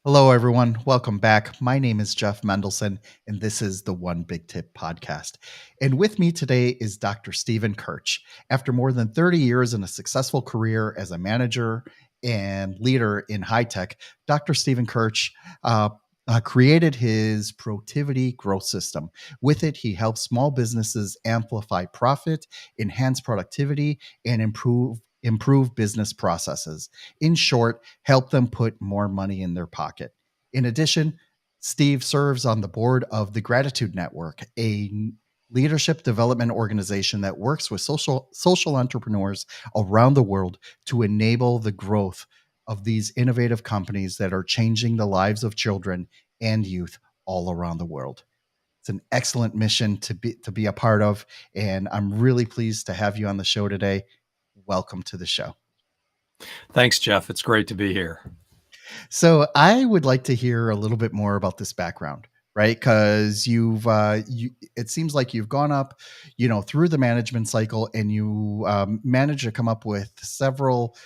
Hello, everyone. Welcome back. My name is Jeff Mendelson, and this is the One Big Tip podcast. And with me today is Dr. Steven Kirch. After more than 30 years in a successful career as a manager and leader in high tech, Dr. Steven Kirch created his Productivity Growth System. With it, he helps small businesses amplify profit, enhance productivity, and improve business processes. In short, help them put more money in their pocket. In addition, Steve serves on the board of the Gratitude Network, a leadership development organization that works with social entrepreneurs around the world to enable the growth of these innovative companies that are changing the lives of children and youth all around the world. It's an excellent mission to be a part of, and I'm really pleased to have you on the show today. Welcome to the show. Thanks, Jeff. It's great to be here. So I would like to hear a little bit more about this background, right? Because it seems like you've gone up, through the management cycle, and you managed to come up with several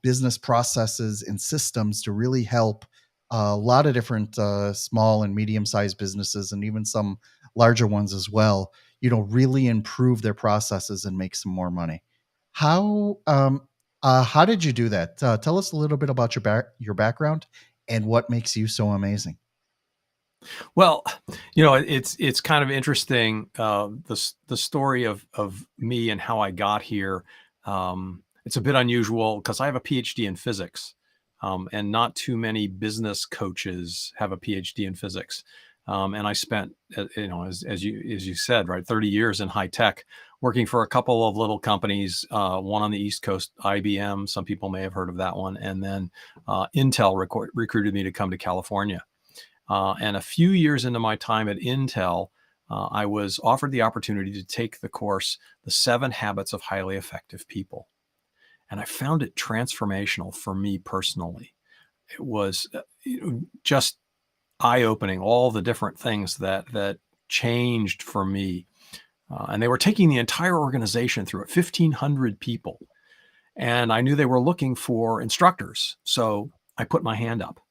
business processes and systems to really help a lot of different small and medium-sized businesses, and even some larger ones as well. Really improve their processes and make some more money. How did you do that? Tell us a little bit about your background and what makes you so amazing. Well, it's kind of interesting, the story of me and how I got here. It's a bit unusual because I have a PhD in physics, and not too many business coaches have a PhD in physics. And I spent, as you said, right, 30 years in high tech, working for a couple of little companies, one on the East Coast, IBM. Some people may have heard of that one. And then Intel recruited me to come to California. And a few years into my time at Intel, I was offered the opportunity to take the course, The 7 Habits of Highly Effective People. And I found it transformational for me personally. It was just eye-opening, all the different things that changed for me. And they were taking the entire organization through it, 1,500 people. And I knew they were looking for instructors. So I put my hand up.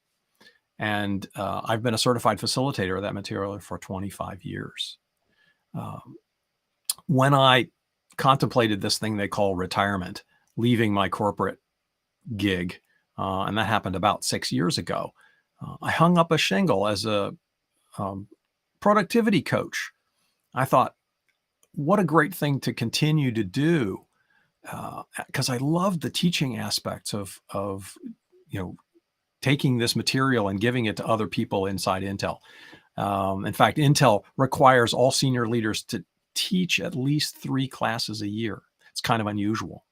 And I've been a certified facilitator of that material for 25 years. When I contemplated this thing they call retirement, leaving my corporate gig, and that happened about 6 years ago, I hung up a shingle as a productivity coach. I thought, what a great thing to continue to do, because I loved the teaching aspects of taking this material and giving it to other people inside Intel. In fact, Intel requires all senior leaders to teach at least 3 classes a year. It's kind of unusual.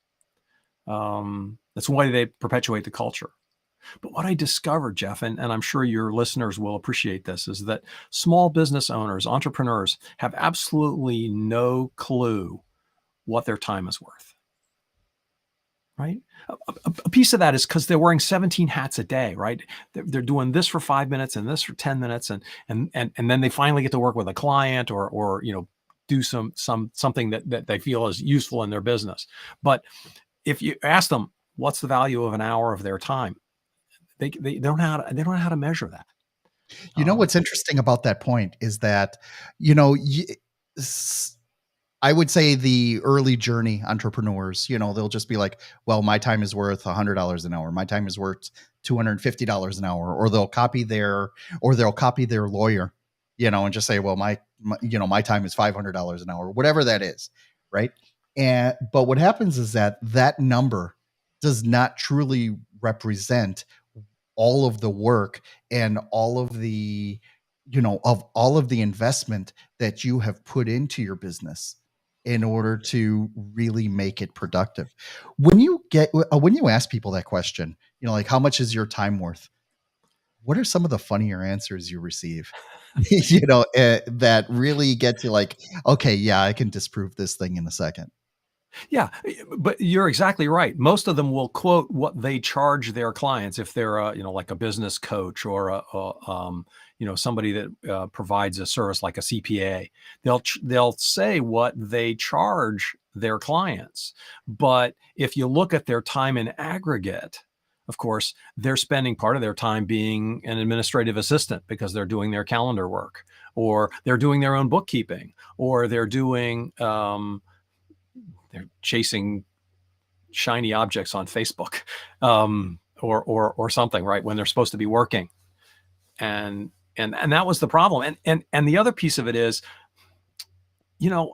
That's why they perpetuate the culture. But what I discovered, Jeff, and I'm sure your listeners will appreciate this, is that small business owners, entrepreneurs, have absolutely no clue what their time is worth, right? A piece of that is because they're wearing 17 hats a day, right? They're doing this for 5 minutes and this for 10 minutes, and then they finally get to work with a client or do something that they feel is useful in their business. But if you ask them what's the value of an hour of their time, they don't know how to measure that. What's interesting about that point is that, I would say the early journey entrepreneurs, they'll just be like, well, my time is worth $100 an hour. My time is worth $250 an hour, or they'll copy their lawyer, and just say, well, my time is $500 an hour, whatever that is. Right. But what happens is that number does not truly represent all of the work and all of the investment that you have put into your business in order to really make it productive. When you ask people that question, like, how much is your time worth? What are some of the funnier answers you receive? That really get you like, okay, yeah, I can disprove this thing in a second. Yeah, but you're exactly right. Most of them will quote what they charge their clients if they're like a business coach or somebody that provides a service like a CPA. They'll say what they charge their clients. But if you look at their time in aggregate, of course, they're spending part of their time being an administrative assistant because they're doing their calendar work, or they're doing their own bookkeeping, or they're doing, they're chasing shiny objects on Facebook, or something, right, when they're supposed to be working. And that was the problem. And the other piece of it is, you know,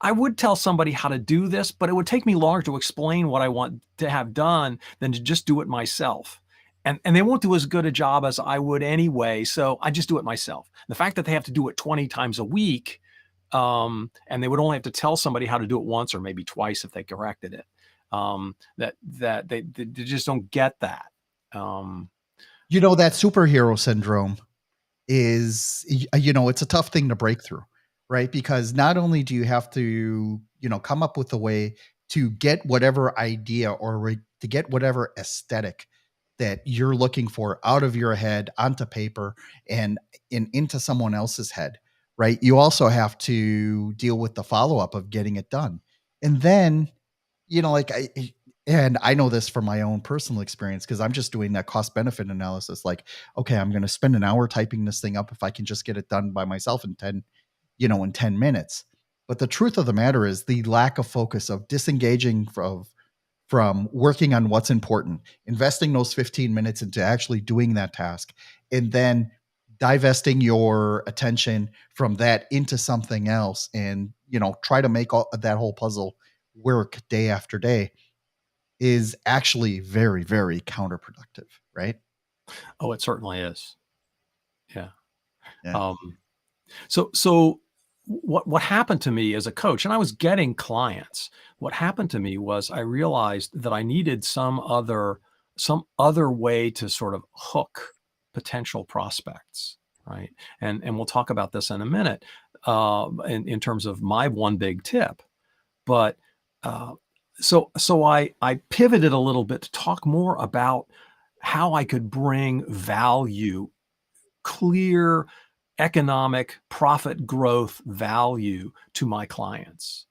I would tell somebody how to do this, but it would take me longer to explain what I want to have done than to just do it myself. And they won't do as good a job as I would anyway, so I just do it myself. The fact that they have to do it 20 times a week, and they would only have to tell somebody how to do it once or maybe twice if they corrected it, that they just don't get that. That superhero syndrome is, it's a tough thing to break through, right? Because not only do you have to, come up with a way to get whatever idea or to get whatever aesthetic that you're looking for out of your head onto paper and into someone else's head, right? You also have to deal with the follow-up of getting it done. And then, like and I know this from my own personal experience because I'm just doing that cost benefit analysis. Like, okay, I'm going to spend an hour typing this thing up if I can just get it done by myself in 10 minutes. But the truth of the matter is the lack of focus of disengaging from working on what's important, investing those 15 minutes into actually doing that task, and then divesting your attention from that into something else and, try to make that whole puzzle work day after day is actually very, very counterproductive, right? Oh, it certainly is. Yeah. Yeah. So what happened to me as a coach, and I was getting clients, what happened to me was I realized that I needed some other way to sort of hook potential prospects, right? And we'll talk about this in a minute, in terms of my one big tip. But so I pivoted a little bit to talk more about how I could bring value, clear economic profit growth value to my clients.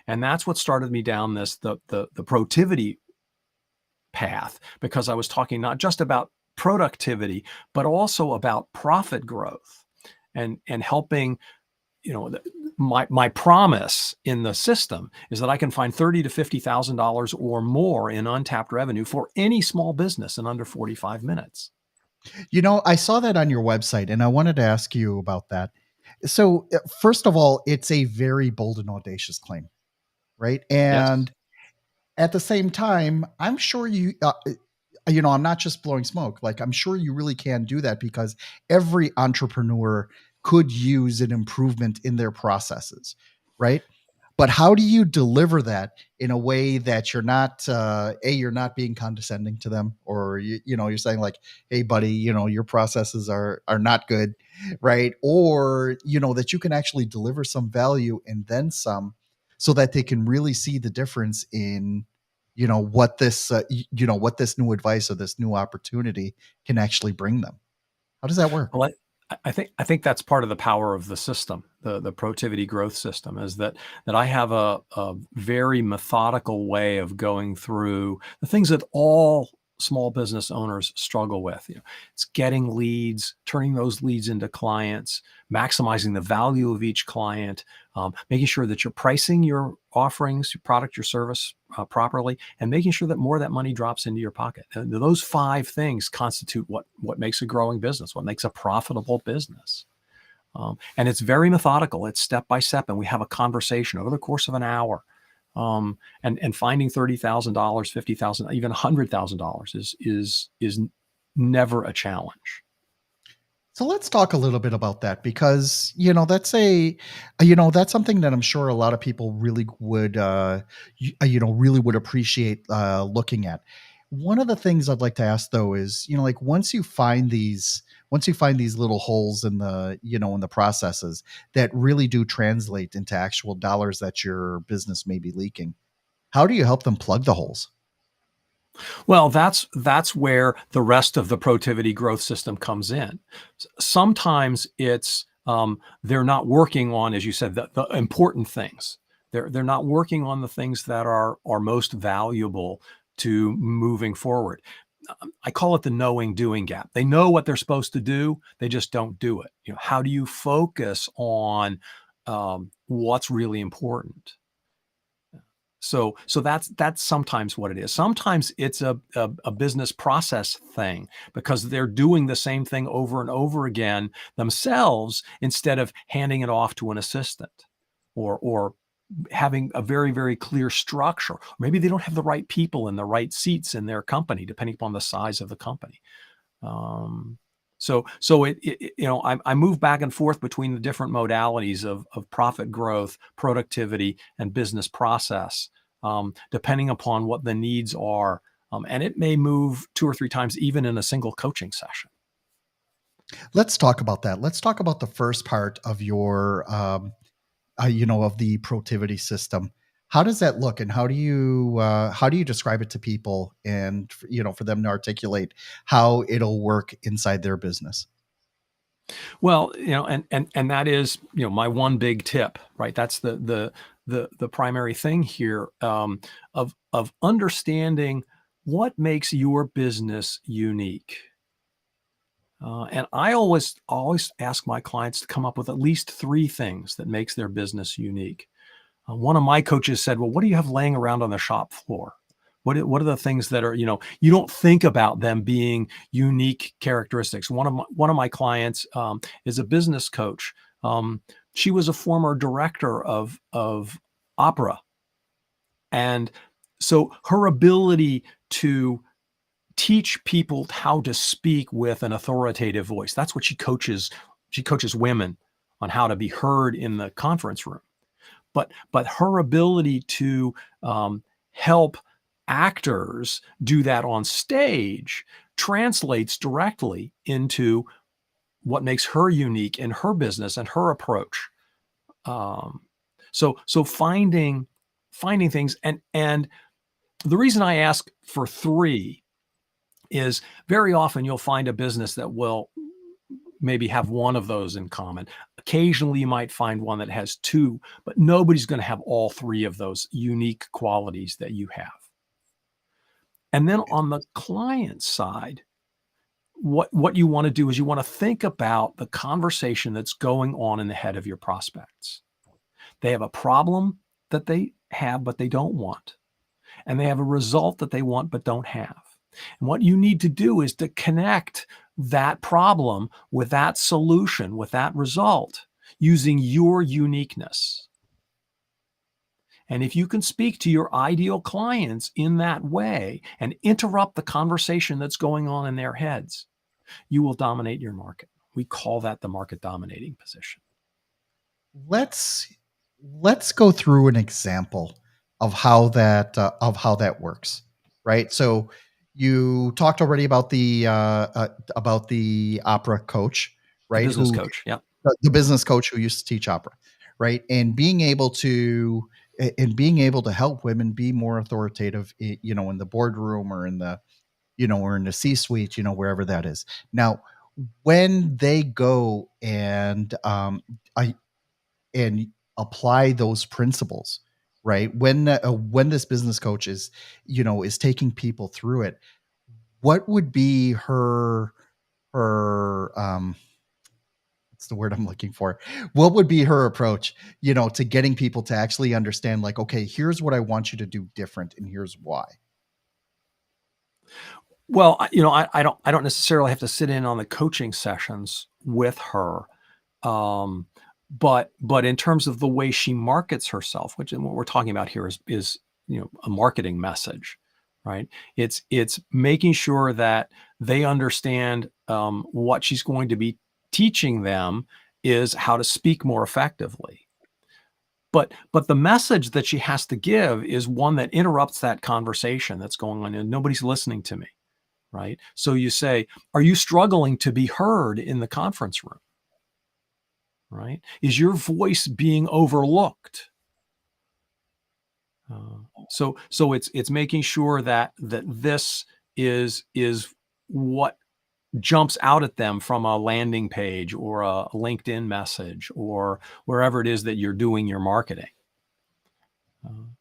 And that's what started me down the productivity path, because I was talking not just about productivity, but also about profit growth and helping, my promise in the system is that I can find $30,000 to $50,000 or more in untapped revenue for any small business in under 45 minutes. I saw that on your website and I wanted to ask you about that. So, first of all, it's a very bold and audacious claim, right? Yes. And at the same time, I'm sure I'm not just blowing smoke. Like, I'm sure you really can do that because every entrepreneur could use an improvement in their processes, right? But how do you deliver that in a way that you're not you're not being condescending to them, or you're saying like, hey buddy, your processes are not good, right? Or that you can actually deliver some value and then some, so that they can really see the difference in what this what this new advice or this new opportunity can actually bring them. How does that work? Well, I think that's part of the power of the system, the productivity growth system, is that I have a very methodical way of going through the things that all small business owners struggle with. It's getting leads, turning those leads into clients, maximizing the value of each client, making sure that you're pricing your offerings, your product, your service properly, and making sure that more of that money drops into your pocket. And those 5 things constitute what makes a growing business, what makes a profitable business. And it's very methodical. It's step by step, and we have a conversation over the course of an hour. And finding $30,000, $50,000, even $100,000 is never a challenge. So let's talk a little bit about that because that's that's something that I'm sure a lot of people really would really would appreciate looking at. One of the things I'd like to ask though is like once you find these little holes in the in the processes that really do translate into actual dollars that your business may be leaking, how do you help them plug the holes? Well, that's where the rest of the productivity growth system comes in. Sometimes it's they're not working on, as you said, the important things. They're not working on the things that are most valuable to moving forward. I call it the knowing doing gap. They know what they're supposed to do, they just don't do it. How do you focus on what's really important? So that's sometimes what it is. Sometimes it's a business process thing because they're doing the same thing over and over again themselves instead of handing it off to an assistant or having a very, very clear structure. Maybe they don't have the right people in the right seats in their company, depending upon the size of the company. So I move back and forth between the different modalities of profit growth, productivity, and business process, depending upon what the needs are. And it may move 2 or 3 times, even in a single coaching session. Let's talk about that. Let's talk about the first part of your, of the productivity system. How does that look, and how do you describe it to people, and for them to articulate how it'll work inside their business? Well, and that is, my one big tip, right? That's the primary thing here, of understanding what makes your business unique. And I always ask my clients to come up with at least 3 things that makes their business unique. One of my coaches said, "Well, what do you have laying around on the shop floor? What are the things that are, you don't think about them being unique characteristics?" One of my clients is a business coach. She was a former director of opera, and so her ability to teach people how to speak with an authoritative voice, that's what she coaches. She coaches women on how to be heard in the conference room. But her ability to help actors do that on stage translates directly into what makes her unique in her business and her approach. So finding things, and the reason I ask for 3 is very often you'll find a business that will maybe have one of those in common. Occasionally, you might find one that has 2, but nobody's going to have all 3 of those unique qualities that you have. And then on the client side, what you want to do is you want to think about the conversation that's going on in the head of your prospects. They have a problem that they have, but they don't want. And they have a result that they want, but don't have. And what you need to do is to connect that problem with that solution, with that result, using your uniqueness. And if you can speak to your ideal clients in that way and interrupt the conversation that's going on in their heads, you will dominate your market. We call that the market dominating position. Let's go through an example of how that works, right? So you talked already about the opera coach, The right? business Who coach. Yeah. the business coach who used to teach opera, right? And being able to help women be more authoritative, in the boardroom, or in the C-suite, wherever that is. Now, when they go and apply those principles, right? When this business coach is taking people through it, what would be her what's the word I'm looking for? What would be her approach, to getting people to actually understand, like, okay, here's what I want you to do different, and here's why. Well, I don't necessarily have to sit in on the coaching sessions with her. Um, but in terms of the way she markets herself, which and what we're talking about here is a marketing message, right? It's making sure that they understand what she's going to be teaching them is how to speak more effectively. But the message that she has to give is one that interrupts that conversation that's going on, and nobody's listening to me, right? So you say, "Are you struggling to be heard in the conference room?" Right? Is your voice being overlooked? So it's making sure that this is what jumps out at them from a landing page or a LinkedIn message or wherever it is that you're doing your marketing.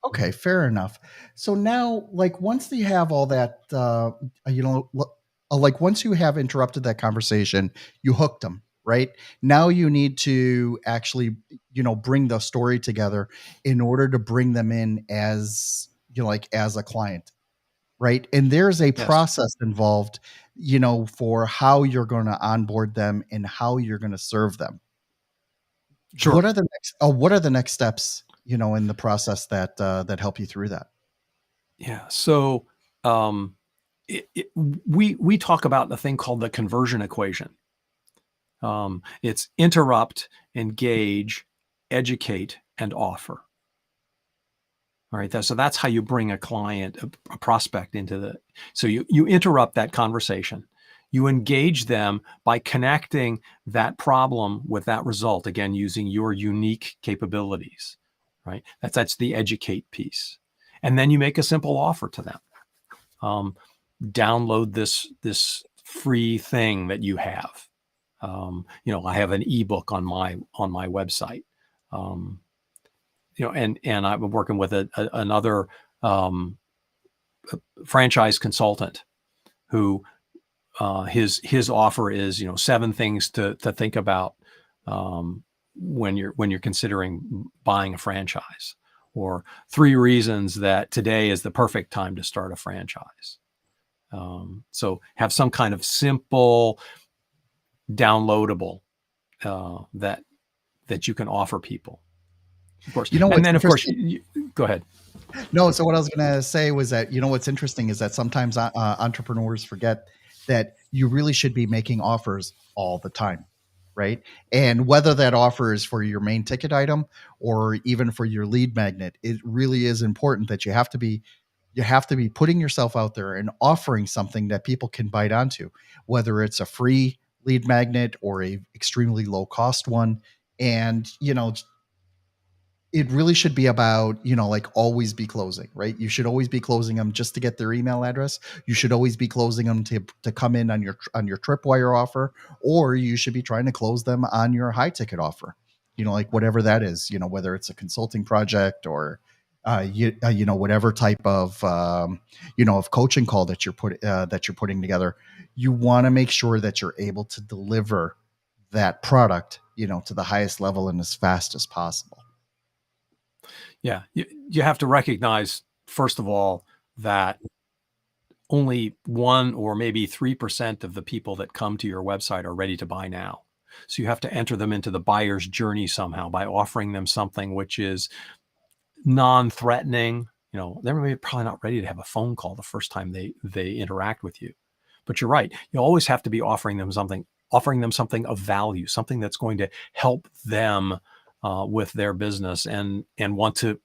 Okay, fair enough. So now, like, once you have all that, like once you have interrupted that conversation, you hooked them, right? Now you need to actually, bring the story together in order to bring them in as, like as a client, right? And there's a Yes, process involved, for how you're going to onboard them and how you're going to serve them. sure. What are the next steps, in the process that help you through that? Yeah. So um, we talk about the thing called the conversion equation. It's interrupt, engage, educate, and offer. All right. So that's how you bring a client, a prospect into the. So you interrupt that conversation. You engage them by connecting that problem with that result. Again, using your unique capabilities. Right. That's the educate piece, and then you make a simple offer to them. Um, Download this free thing that you have. I have an ebook on my website. Um, and I've been working with another um, franchise consultant who his offer is 7 things to think about when you're considering buying a franchise, or 3 reasons that today is the perfect time to start a franchise. So have some kind of simple downloadable that you can offer people, of course. You know And what's then, of course, interesting? go ahead. No, so what I was going to say was that, what's interesting is that sometimes entrepreneurs forget that you really should be making offers all the time, right? And whether that offer is for your main ticket item or even for your lead magnet, it really is important that you have to be putting yourself out there and offering something that people can bite onto, whether it's a free lead magnet or a extremely low cost one. And it really should be about, like always be closing, right? You should always be closing them just to get their email address. You should always be closing them to come in on your tripwire offer, or you should be trying to close them on your high ticket offer, like whatever that is, whether it's a consulting project or whatever type of of coaching call that you're putting together. You want to make sure that you're able to deliver that product, to the highest level and as fast as possible. Yeah, you have to recognize, first of all, that only 1 or maybe 3% of the people that come to your website are ready to buy now. So you have to enter them into the buyer's journey somehow by offering them something which is non-threatening. They're probably not ready to have a phone call the first time they interact with you. But you're right. You always have to be offering them something of value, something that's going to help them with their business and want to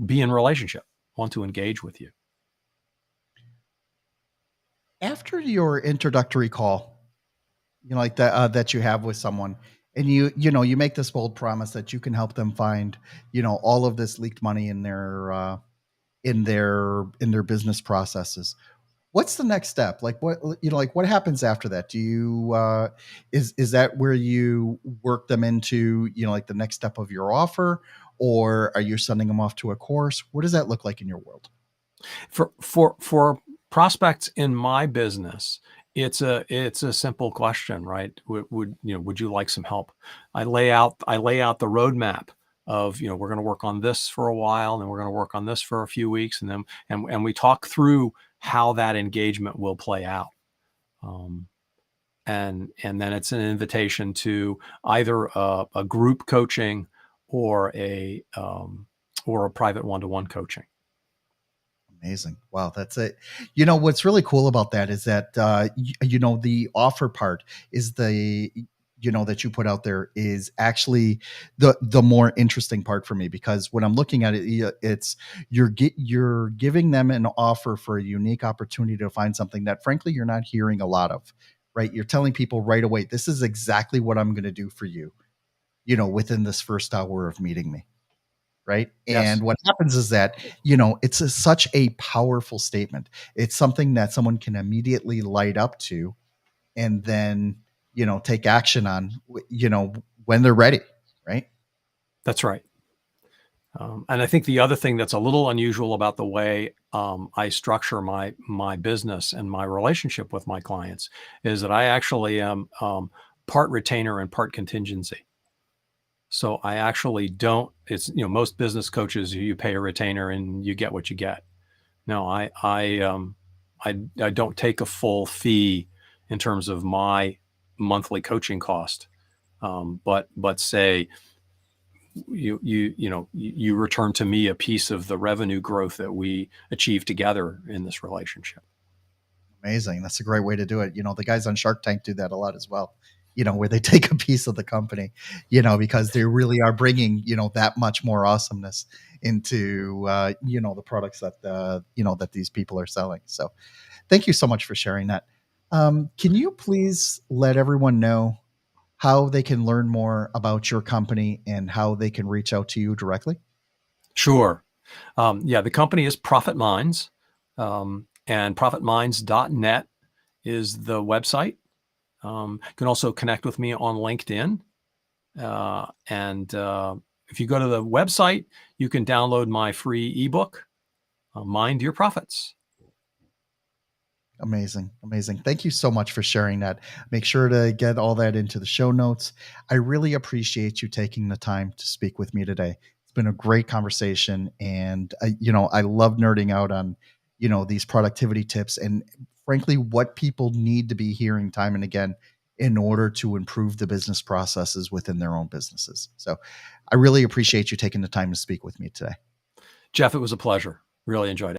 be in relationship, want to engage with you. After your introductory call, like that you have with someone, and you make this bold promise that you can help them find, all of this leaked money in their business processes. What's the next step? Like what happens after that? Do you is that where you work them into, like the next step of your offer, or are you sending them off to a course? What does that look like in your world? For prospects in my business, it's a simple question, right? Would you like some help? I lay out the roadmap of, we're going to work on this for a while, and then we're going to work on this for a few weeks, and then and we talk through how that engagement will play out. Um, and then it's an invitation to either a group coaching or a private one-to-one coaching. Amazing. Wow, that's it. What's really cool about that is that the offer part is that you put out there is actually the more interesting part for me, because when I'm looking at it, it's you're giving them an offer for a unique opportunity to find something that frankly you're not hearing a lot of, right? You're telling people right away, this is exactly what I'm going to do for you, within this first hour of meeting me. Right. And Yes, what happens is that, it's such a powerful statement. It's something that someone can immediately light up to and then, take action on, when they're ready. Right. that's right. And I think the other thing that's a little unusual about the way I structure my business and my relationship with my clients is that I actually am part retainer and part contingency. So I actually don't. It's, most business coaches, you pay a retainer and you get what you get. No, I don't take a full fee in terms of my monthly coaching cost, but say you return to me a piece of the revenue growth that we achieve together in this relationship. Amazing. That's a great way to do it. The guys on Shark Tank do that a lot as well, where they take a piece of the company, because they really are bringing, that much more awesomeness into, the products that, that these people are selling. So thank you so much for sharing that. Can you please let everyone know how they can learn more about your company and how they can reach out to you directly? Sure. Yeah, the company is Profit Minds, and profitminds.net is the website. You can also connect with me on LinkedIn. And if you go to the website, you can download my free ebook, Mind Your Profits. Amazing. Amazing. Thank you so much for sharing that. Make sure to get all that into the show notes. I really appreciate you taking the time to speak with me today. It's been a great conversation. And, I love nerding out on, these productivity tips and frankly, what people need to be hearing time and again in order to improve the business processes within their own businesses. So I really appreciate you taking the time to speak with me today. Jeff, it was a pleasure. Really enjoyed it.